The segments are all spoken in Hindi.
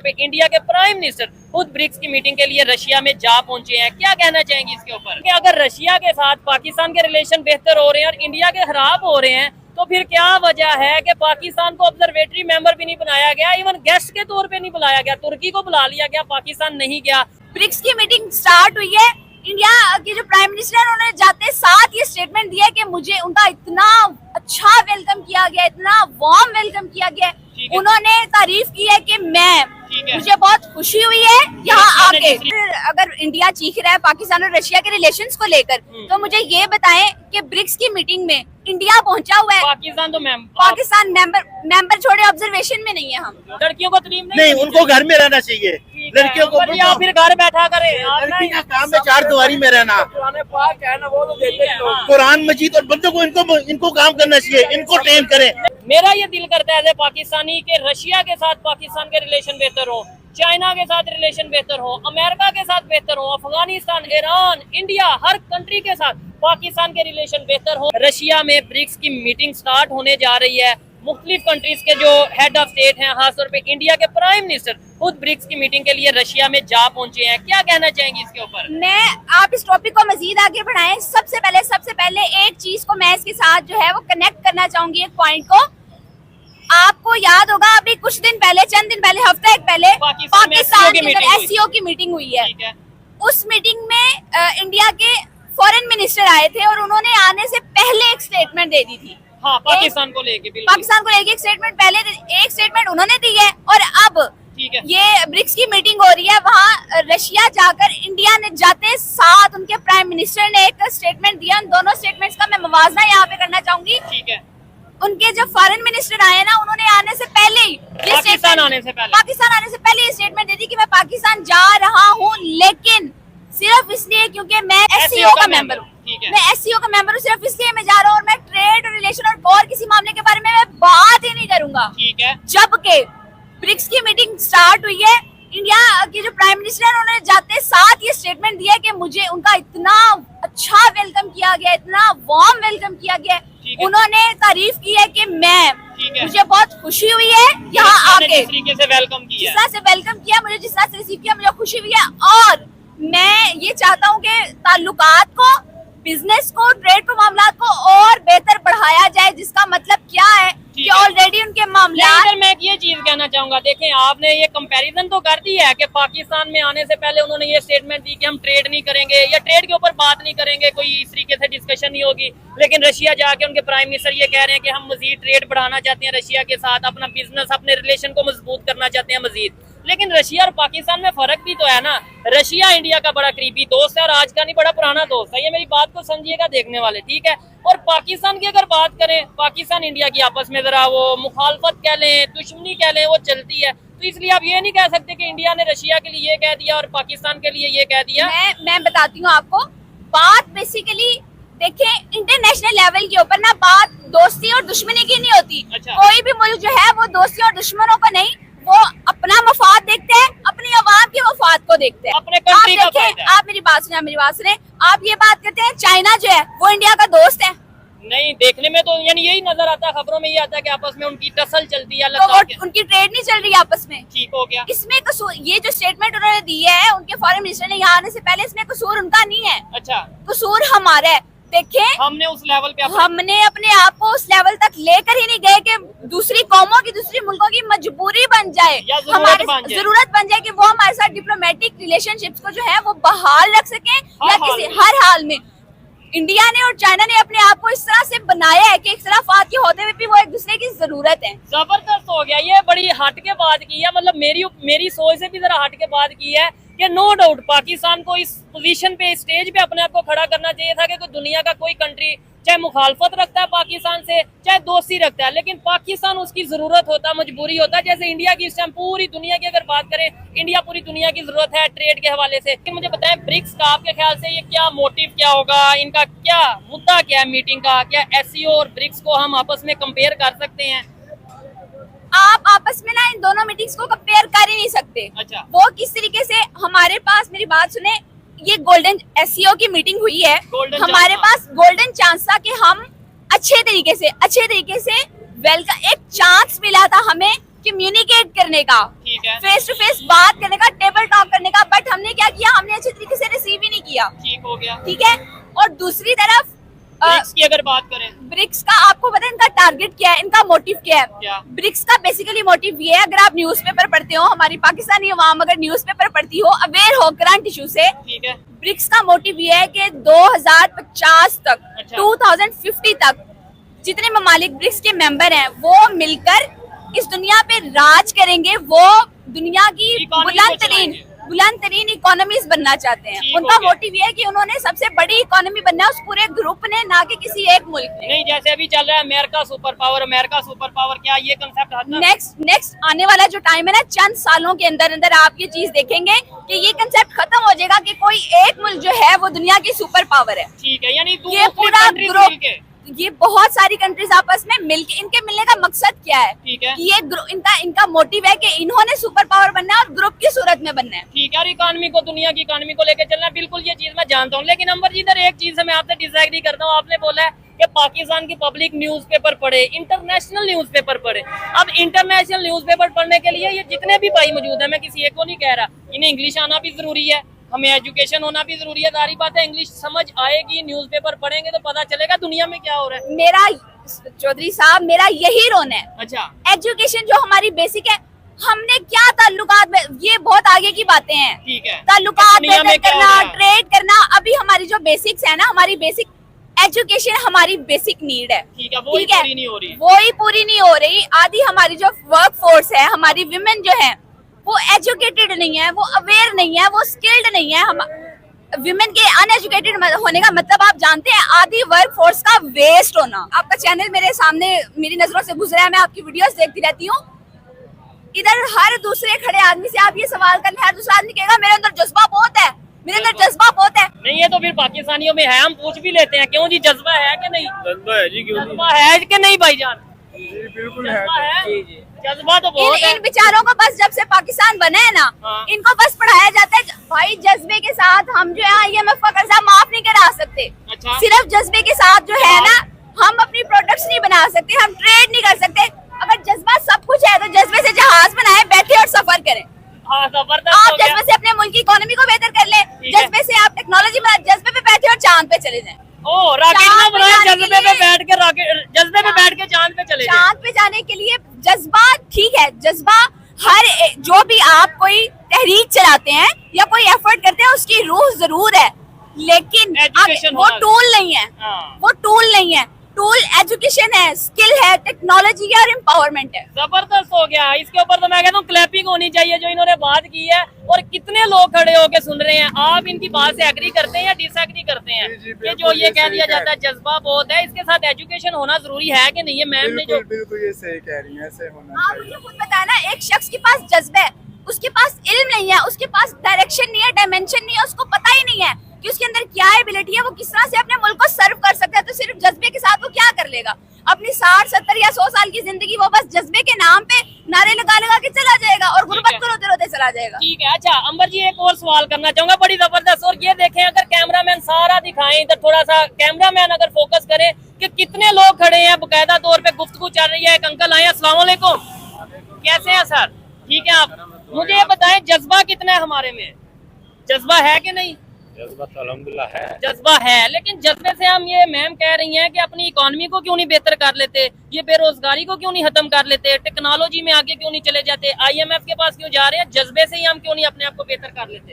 पे इंडिया के प्राइम मिनिस्टर खुद ब्रिक्स की मीटिंग के लिए रशिया में जा पहुंचे हैं। क्या कहना चाहेंगे इसके ऊपर कि अगर रशिया के साथ पाकिस्तान के रिलेशन बेहतर हो रहे हैं और इंडिया के खराब हो रहे हैं, तो फिर क्या वजह है कि पाकिस्तान को ऑब्जर्वेटरी मेंबर भी नहीं बनाया गया, इवन गेस्ट के तौर पे नहीं बुलाया गया, तुर्की को बुला लिया गया, पाकिस्तान नहीं गया। ब्रिक्स की मीटिंग स्टार्ट हुई है, इंडिया के जो प्राइम मिनिस्टर है उन्होंने जाते साथ ये स्टेटमेंट दिया कि मुझे उनका इतना अच्छा वेलकम किया गया, इतना वार्म वेलकम किया गया। उन्होंने तारीफ की है कि मुझे बहुत खुशी हुई है यहाँ आके। अगर इंडिया चीख रहा है पाकिस्तान और रशिया के रिलेशंस को लेकर, तो मुझे ये बताएं कि ब्रिक्स की मीटिंग में इंडिया पहुंचा हुआ है। पाकिस्तान मेंबर छोड़े ऑब्जर्वेशन में नहीं है। हम लड़कियों को तकलीफ नहीं, उनको घर में रहना चाहिए। लड़कियों को फिर घर बैठा करें, लड़की का काम है चार दीवारी में रहना। कुरान मजीद और बंदों को इनको काम करना चाहिए, इनको ट्रेन करें। मेरा ये दिल करता है पाकिस्तानी के रशिया के साथ पाकिस्तान के रिलेशन बेहतर हो, चाइना के साथ रिलेशन बेहतर हो, अमेरिका के साथ बेहतर हो, अफगानिस्तान, ईरान, इंडिया, हर कंट्री के साथ पाकिस्तान के रिलेशन बेहतर हो। रशिया में ब्रिक्स की मीटिंग स्टार्ट होने जा रही है। मुख्तलिफ कंट्रीज के जो हेड ऑफ स्टेट हैं, खासतौर पे इंडिया के प्राइम मिनिस्टर खुद ब्रिक्स की मीटिंग के लिए रशिया में जा पहुंचे हैं। क्या कहना चाहेंगे इसके ऊपर? आप इस टॉपिक को मजीद आगे बढ़ाएं। सबसे पहले एक चीज को मैं इसके साथ जो है वो कनेक्ट करना चाहूंगी, एक पॉइंट को। आपको याद होगा अभी कुछ दिन पहले, चंद दिन पहले, हफ्ता एक पहले पाकिस्तान के SCO की मीटिंग हुई है। उस मीटिंग में इंडिया के फॉरेन मिनिस्टर आए थे और उन्होंने आने से पहले एक स्टेटमेंट दे दी थी। हाँ, पाकिस्तान को लेके एक स्टेटमेंट पहले, एक स्टेटमेंट उन्होंने दी है। और अब ये ब्रिक्स की मीटिंग हो रही है, वहाँ रशिया जाकर इंडिया ने जाते साथ उनके प्राइम मिनिस्टर ने एक स्टेटमेंट दिया। उन दोनों स्टेटमेंट्स का मैं मुवाजना यहाँ पे करना चाहूंगी। उनके जो फॉरेन मिनिस्टर आए ना, उन्होंने आने से पहले ही पाकिस्तान आने से पहले ये स्टेटमेंट दे दी कि मैं पाकिस्तान जा रहा हूँ, लेकिन सिर्फ इसलिए क्योंकि मैं SCO का मेंबर हूँ। मैं SCO का मेंबर हूँ, सिर्फ इसलिए मैं जा रहा हूँ और मैं ट्रेड और रिलेशन और किसी मामले के बारे में मैं बात ही नहीं करूंगा। जबकि ब्रिक्स की मीटिंग स्टार्ट हुई है, इंडिया के जो प्राइम मिनिस्टर है उन्होंने जाते साथ ये स्टेटमेंट दिया कि मुझे उनका इतना अच्छा वेलकम किया गया, इतना वार्म वेलकम किया गया। उन्होंने तारीफ की है कि मुझे बहुत खुशी हुई है यहाँ आके। जिस तरह से वेलकम किया, मुझे जिस तरह से रिसीव किया, मुझे खुशी हुई है। और मैं ये चाहता हूँ कि ताल्लुकात को, बिजनेस को, ट्रेड को, मामला को और बेहतर बढ़ाया जाए। जिसका मतलब क्या है कि ऑलरेडी उनके मामला। मैं ये चीज कहना चाहूंगा, देखें आपने ये कंपैरिजन तो कर दी है कि पाकिस्तान में आने से पहले उन्होंने ये स्टेटमेंट दी कि हम ट्रेड नहीं करेंगे या ट्रेड के ऊपर बात नहीं करेंगे, कोई इस तरीके से डिस्कशन नहीं होगी। लेकिन रशिया जाके उनके प्राइम मिनिस्टर ये कह रहे हैं कि हम मजीद ट्रेड बढ़ाना चाहते हैं रशिया के साथ, अपना बिजनेस, अपने रिलेशन को मजबूत करना चाहते हैं मजीद। लेकिन रशिया और पाकिस्तान में फर्क भी तो है ना। रशिया इंडिया का बड़ा करीबी दोस्त है और आज का नहीं, बड़ा पुराना दोस्त है। ये मेरी बात को समझिएगा देखने वाले, ठीक है। और पाकिस्तान की अगर बात करें, पाकिस्तान इंडिया की आपस में जरा वो मुखालफत कह लें, दुश्मनी कह लें, वो चलती है। तो इसलिए आप ये नहीं कह सकते कि इंडिया ने रशिया के लिए ये कह दिया और पाकिस्तान के लिए ये कह दिया। मैं बताती हूँ आपको बात। बेसिकली देखिए, इंटरनेशनल लेवल के ऊपर ना बात दोस्ती और दुश्मनी की नहीं होती। कोई भी मुल्क जो है वो दोस्ती और दुश्मनों को नहीं, वो अपना मफाद देखते हैं, अपनी आवाम के मफाद को देखते हैं। आप मेरी बात सुने। आप ये बात करते हैं चाइना जो है वो इंडिया का दोस्त है। नहीं, देखने में तो यानी यही नजर आता है, खबरों में ये आता है कि आपस में उनकी टसल चलती है। तो उनकी ट्रेड नहीं चल रही आपस में, ठीक हो गया। इसमें कसूर, ये जो स्टेटमेंट उन्होंने दी है उनके फॉरेन मिनिस्टर ने यहाँ आने से पहले, इसमें कसूर उनका नहीं है। अच्छा, कसूर हमारा है। देखें, हमने उस लेवल पे हमने अपने आप को उस लेवल तक लेकर ही नहीं गए कि दूसरी कौमों की, दूसरी मुल्कों की मजबूरी बन जाए, हमारी जरूरत बन जाए कि वो हमारे साथ डिप्लोमेटिक रिलेशनशिप्स को जो है वो बहाल रख सके या किसी हर हाल में। इंडिया ने और चाइना ने अपने आप को इस तरह से बनाया है कि इख्तिलाफात के होते हुए भी वो एक दूसरे की जरूरत है। जबरदस्त हो गया, ये बड़ी हट के बात की है, मतलब मेरी सोच से भी जरा हट के बात की है कि नो डाउट पाकिस्तान को इस पोजीशन पे, स्टेज पे अपने आप को खड़ा करना चाहिए था कि कोई दुनिया का कोई कंट्री चाहे मुखालफत रखता है पाकिस्तान से, चाहे दोस्ती रखता है, लेकिन पाकिस्तान उसकी जरूरत होता, मजबूरी होता है। जैसे इंडिया की इस टाइम पूरी दुनिया की अगर बात करें, इंडिया पूरी दुनिया की जरूरत है ट्रेड के हवाले से। लेकिन मुझे बताएं, ब्रिक्स का आपके ख्याल से ये क्या मोटिव क्या होगा, इनका क्या मुद्दा क्या है मीटिंग का? क्या SCO और ब्रिक्स को हम आपस में कंपेयर कर सकते हैं? आप आपस में ना इन दोनों मीटिंग्स को कंपेयर कर ही नहीं सकते। अच्छा, वो किस तरीके से हमारे पास, मेरी बात सुने, ये गोल्डन SCO की मीटिंग हुई है, हमारे पास गोल्डन चांस था कि हम अच्छे तरीके से वेलकम, एक चांस मिला था हमें कम्युनिकेट करने का, ठीक है, फेस टू फेस बात करने का, टेबल टॉक करने का, बट हमने क्या किया, हमने अच्छी तरीके से रिसीव ही नहीं किया। ठीक हो गया। ठीक है, और दूसरी तरफ ब्रिक्स की अगर बात करें, ब्रिक्स का आपको पता है इनका टारगेट क्या है, इनका मोटिव क्या है? क्या? ब्रिक्स का बेसिकली मोटिव ये है, अगर आप न्यूज़पेपर पढ़ते हो, हमारी पाकिस्तानी अवाम अगर न्यूज़पेपर पढ़ती हो, अवेयर हो करंट इशू से, ठीक है, ब्रिक्स का मोटिव ये है कि 2050 तक, अच्छा। 2050 तक जितने ममालिक ब्रिक्स के मेंबर हैं वो मिलकर इस दुनिया पे राज करेंगे। वो दुनिया की Economy को चलाएंगे। बुलंद तरीन इकोनॉमीज बनना चाहते हैं। ठीक उनका हो गया। मोटिव ये है कि उन्होंने सबसे बड़ी इकोनॉमी बनना है उस पूरे ग्रुप ने, ना कि किसी एक मुल्क ने। नहीं जैसे अभी चल रहा है अमेरिका सुपर पावर, क्या ये कंसेप्ट हटना? नेक्स्ट आने वाला जो टाइम है ना, चंद सालों के अंदर अंदर आप ये चीज देखेंगे कि ये कंसेप्ट खत्म हो जाएगा कि कोई एक मुल्क जो है वो दुनिया की सुपर पावर है। ठीक है, यानी ये पूरा ग्रुप, ये बहुत सारी कंट्रीज आपस में मिलके, इनके मिलने का मकसद क्या है? ठीक है, कि ये इनका मोटिव है कि इन्होंने सुपर पावर बनना है और ग्रुप की सूरत में बनना है। ठीक है, और इकोनॉमी को, दुनिया की इकोनॉमी को लेकर चलना, बिल्कुल ये चीज मैं जानता हूँ। लेकिन अंबर जी इधर एक चीज से मैं आपसे डिसएग्री करता हूँ। आपने बोला है कि पाकिस्तान की पब्लिक न्यूज़पेपर पढ़े, इंटरनेशनल न्यूज़पेपर पढ़े। अब इंटरनेशनल न्यूज़पेपर पढ़ने के लिए ये जितने भी भाई मौजूद है, मैं किसी एक को नहीं कह रहा, इन्हें इंग्लिश आना भी जरूरी है, हमें एजुकेशन होना भी जरूरी है। सारी बातें इंग्लिश समझ आएगी, न्यूज़पेपर पढ़ेंगे तो पता चलेगा दुनिया में क्या हो रहा है। मेरा चौधरी साहब, मेरा यही रोना है। अच्छा, एजुकेशन जो हमारी बेसिक है, हमने क्या ताल्लुकात में, ये बहुत आगे की बातें हैं। ठीक है, ताल्लुकात दुनिया में बेहतर क्या हो करना, रहा है? ट्रेड करना, अभी हमारी जो बेसिक्स है ना, हमारी बेसिक एजुकेशन हमारी बेसिक नीड है। ठीक है, वो ठीक है, पूरी नहीं हो रही। वही पूरी नहीं हो रही। आधी हमारी जो वर्क फोर्स है, हमारी विमेन जो है, वो एजुकेटेड नहीं है, वो अवेयर नहीं है, वो स्किल्ड नहीं है। हम विमेन के अनएजुकेटेड होने का मतलब आप जानते हैं, आधी वर्क फोर्स का वेस्ट होना। आपका चैनल मेरे सामने, मेरी नजरों से गुजरा है, मैं आपकी वीडियोस देखती रहती हूँ। इधर हर दूसरे खड़े आदमी से आप ये सवाल करने, हर दूसरा आदमी कहेगा मेरे अंदर जज्बा बहुत है, मेरे अंदर जज्बा बहुत है। नहीं, ये तो फिर पाकिस्तानियों में है, हम पूछ भी लेते हैं, क्यों जी जज्बा है कि नहीं? जज्बा है जी, क्यों जज्बा है कि नहीं भाईजान? बिल्कुल जज्बा है, जज्बा तो बहुत है। इन बेचारों को बस जब से पाकिस्तान बना है ना, हाँ। इनको बस पढ़ाया जाता है भाई जज्बे के साथ। हम जो है IMF का कर्जा माफ नहीं करा सकते। अच्छा, सिर्फ जज्बे के साथ जो है ना, हम अपनी प्रोडक्ट्स नहीं बना सकते, हम ट्रेड नहीं कर सकते। अगर जज्बा सब कुछ है तो जज्बे से जहाज बनाए, बैठे और सफर करें। हाँ, जबरदस्त आप हो गया। जज्बे से अपने मुल्क की इकोनॉमी को बेहतर कर ले, ठीक है। जज्बे से आप टेक्नोलॉजी बना, जज्बे पे बैठे और चांद पे चले जाएं। ओ, रॉकेट ना चांद पे बनाए, जाने जज्बे के पे लिए- बैठ के रॉकेट, जज्बे पे बैठ के चांद पे चले जाए। चांद पे जाने के लिए जज्बा ठीक है, जज्बा जो भी आप कोई तहरीक चलाते हैं या कोई एफर्ट करते हैं, उसकी रूह जरूर है, लेकिन Education वो होना- टूल नहीं है। हाँ। वो टूल नहीं है। टूल एजुकेशन है, स्किल है, टेक्नोलॉजी है और एम्पावरमेंट है। जबरदस्त हो गया। इसके ऊपर तो मैं कहता हूँ क्लैपिंग होनी चाहिए जो इन्होंने बात की है। और कितने लोग खड़े होके सुन रहे हैं। आप इनकी बात से एग्री करते हैं या डिसएग्री करते हैं कि जो ये कह दिया जाता है जज्बा बहुत है, इसके साथ एजुकेशन होना जरूरी है कि नहीं? है मैम ने जो बिल्कुल ये सही कह रही हैं, ऐसे होना आप चाहिए। मुझे खुद बताया ना, एक शख्स के पास जज्बा है, उसके पास इल्म नहीं है, उसके पास डायरेक्शन नहीं है, डायमेंशन नहीं है, उसको पता ही नहीं है कि उसके अंदर क्या एबिलिटी है, वो किस तरह से अपने मुल्क को सर्व कर सकता है। तो सिर्फ जज्बे के साथ वो क्या कर लेगा? अपनी 60, 70 या 100 साल की जिंदगी वो बस जज्बे के नाम पे नारे लगा लगा के चला जाएगा और गुर्बत है। को रोते रोते चला जाएगा। ठीक है। अच्छा अंबर जी, एक और सवाल करना चाहूंगा, बड़ी जबरदस्त। और ये देखें, अगर कैमरामैन सारा दिखाएं, इधर थोड़ा सा कैमरामैन अगर फोकस करे कि कितने लोग खड़े हैं, बकायदा तौर पे गुफ्तगू चल रही है। एक अंकल आए, अस्सलाम वालेकुम, कैसे हैं सर? ठीक है। आप मुझे ये बताएं, जज्बा कितना है हमारे में? जज्बा है कि नहीं? जज्बा तो अल्हम्दुलिल्लाह है। जज्बा है, लेकिन जज्बे से हम, ये मैम कह रही हैं कि अपनी इकोनॉमी को क्यों नहीं बेहतर कर लेते, ये बेरोजगारी को क्यों नहीं खत्म कर लेते, टेक्नोलॉजी में आगे क्यों नहीं चले जाते, IMF के पास क्यों जा रहे हैं? जज्बे से ही हम क्यों नहीं अपने आप को बेहतर कर लेते?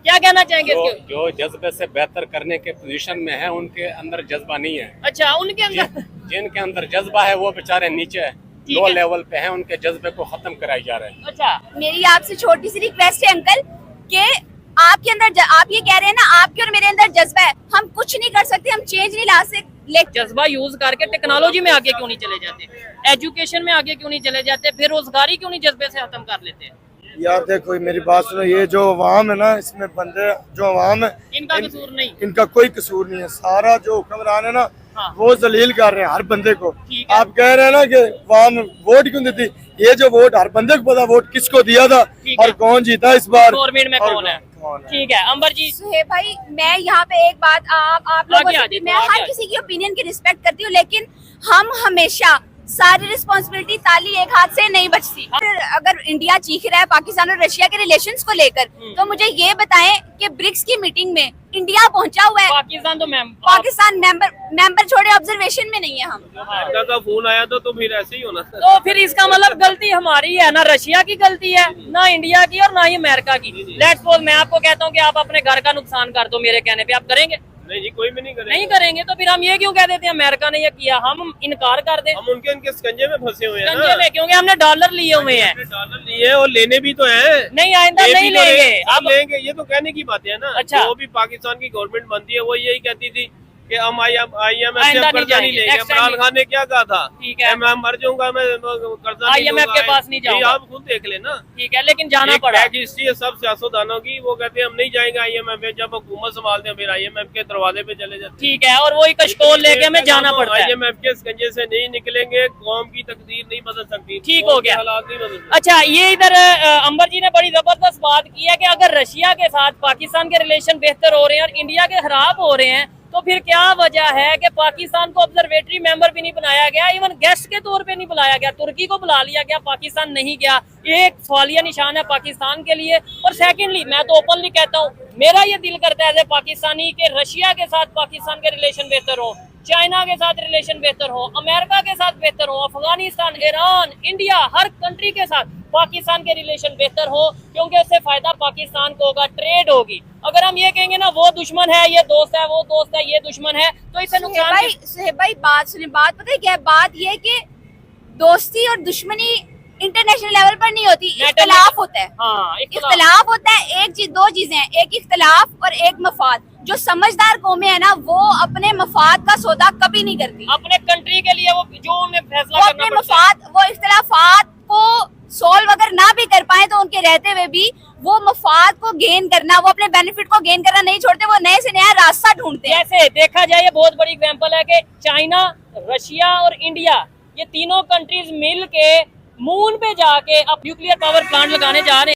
क्या कहना चाहेंगे इसके? जो जज्बे से बेहतर करने के पोजीशन में है, उनके अंदर जज्बा नहीं है। अच्छा, उनके अंदर जिनके अंदर जज्बा है वो बेचारे नीचे ठीक लो है। लेवल पे हैं, उनके जज्बे को खत्म कराई जा रहे हैं। अच्छा, मेरी आपसे छोटी सी रिक्वेस्ट है अंकल, कि आपके अंदर आप ये कह रहे हैं ना, आपके और मेरे अंदर जज्बा है, हम कुछ नहीं कर सकते, हम चेंज नहीं ला सकते, लेकिन जज्बा यूज करके टेक्नोलॉजी में आगे क्यों नहीं चले जाते, एजुकेशन में आगे क्यों नहीं चले जाते, बेरोजगारी क्यों नहीं जज्बे से खत्म कर लेते? यार देखो मेरी बात सुनो, ये जो अवाम है ना, इसमें बंदे जो अवाम है इनका कसूर नहीं। इनका कोई कसूर नहीं है। सारा जो हुक्मरान है ना, हाँ। वो जलील कर रहे हैं हर बंदे को। ठीक है। आप कह रहे हैं ना कि अवाम वोट क्यों देती, ये जो वोट हर बंदे को पता वोट किसको दिया था ठीक है। और कौन जीता इस बार, गवर्नमेंट में और कौन है? कौन है। ठीक है। अंबर जी, सुहेब भाई, मैं यहाँ पे एक बात आप लोगों आगे आ से, जाइए, मैं आगे आ हर जाइए। किसी की ओपिनियन की रिस्पेक्ट करती हूँ, लेकिन हम हमेशा सारी रिस्पॉन्सिबिलिटी ताली एक हाथ से नहीं बचती। अगर इंडिया चीख रहा है पाकिस्तान और रशिया के रिलेशंस को लेकर, तो मुझे ये बताएं कि ब्रिक्स की मीटिंग में इंडिया पहुंचा हुआ है, पाकिस्तान तो मैम पाकिस्तान मेंबर छोड़े ऑब्जर्वेशन में नहीं है। हम अमेरिका का फोन आया तो फिर ऐसे ही होना। तो फिर इसका मतलब गलती हमारी है, ना रशिया की गलती है, ना इंडिया की और ना ही अमेरिका की। लेट्स सपोज मैं आपको कहता हूँ कि आप अपने घर का नुकसान कर दो, मेरे कहने पे आप करेंगे? नहीं जी, कोई भी नहीं करेंगे। नहीं करेंगे तो फिर हम ये क्यों कह देते हैं अमेरिका ने ये किया, हम इनकार कर दें? हम उनके स्कंजे में फंसे हुए हैं गंजे ना। में, क्योंकि हमने डॉलर लिए हुए हैं। डॉलर लिए और लेने भी तो है। नहीं, आइंदा नहीं लेंगे। अब लेंगे, ये तो कहने की बात है ना। अच्छा। जो भी पाकिस्तान की गवर्नमेंट बनती है वो यही कहती थी कि हम IMF से आइंदा नहीं कर्जा नहीं जाएंगे। लेंगे। Next time इमरान खान ने क्या कहा था? ठीक है। मैं मर जाऊंगा, मैं कर्जा नहीं IMF लूंगा। के पास नहीं जाऊंगा। आप खुद देख लेना। ठीक है, लेकिन जाना एक पड़ा। बैक हिस्ट्री है सब सियासतदानों की। वो कहते हैं हम नहीं जाएंगे IMF में, जब हुकूमत संभालते हैं फिर IMF के दरवाजे पे चले जाते हैं। ठीक है, और वही कशकोल लेके हमें जाना पड़ता है। IMF के स्कंजे से नहीं निकलेंगे, कौम की तकदीर नहीं बदल सकती। ठीक कौम हो के गया। हालात नहीं बदल सकते। अच्छा, ये इधर अंबर जी ने बड़ी जबरदस्त बात की है कि अगर रशिया के साथ पाकिस्तान के रिलेशन बेहतर हो रहे हैं और इंडिया के खराब हो रहे हैं, तो फिर क्या वजह है कि पाकिस्तान को ऑब्जर्वेटरी मेंबर भी नहीं बनाया गया, इवन गेस्ट के तौर पे नहीं बुलाया गया? तुर्की को बुला लिया गया, पाकिस्तान नहीं गया। ये एक सवालिया निशान है पाकिस्तान के लिए। और सेकेंडली, मैं तो ओपनली कहता हूँ, मेरा ये दिल करता है पाकिस्तानी कि रशिया के साथ पाकिस्तान के रिलेशन बेहतर हो, चाइना के साथ रिलेशन बेहतर हो, अमेरिका के साथ बेहतर हो, अफगानिस्तान, ईरान, इंडिया, हर कंट्री के साथ पाकिस्तान के रिलेशन बेहतर हो, क्योंकि उससे फायदा पाकिस्तान को होगा, ट्रेड होगी। अगर हम ये कहेंगे ना वो दुश्मन है, ये दोस्त है, वो दोस्त है, ये दुश्मन है, तो इससे नुकसान। सुहेब भाई बात सुने, बात पता है क्या है? बात ये कि दोस्ती और दुश्मनी इंटरनेशनल लेवल पर नहीं होती, इख्तलाफ होता है। हाँ, इख्तलाफ होता है। एक चीज, दो चीजें हैं, एक इख्तलाफ और एक मफाद। जो समझदार कौमें है ना, वो अपने मफाद का सौदा कभी नहीं करती। अपने कंट्री के लिए वो जो उन्हें फैसला वो करना अपने पड़ता है। मफाद, वो इख्तलाफात को सॉल्व अगर ना भी कर पाए तो उनके रहते हुए भी वो मफाद को गेन करना, वो अपने बेनिफिट को गेन करना नहीं छोड़ते, वो नए से नया रास्ता ढूंढते हैं। जैसे देखा जाए, ये बहुत बड़ी एग्जांपल है कि चाइना, रशिया और इंडिया, ये तीनों कंट्रीज मिल के मून पे जाके अब न्यूक्लियर पावर प्लांट लगाने जा रहे हैं।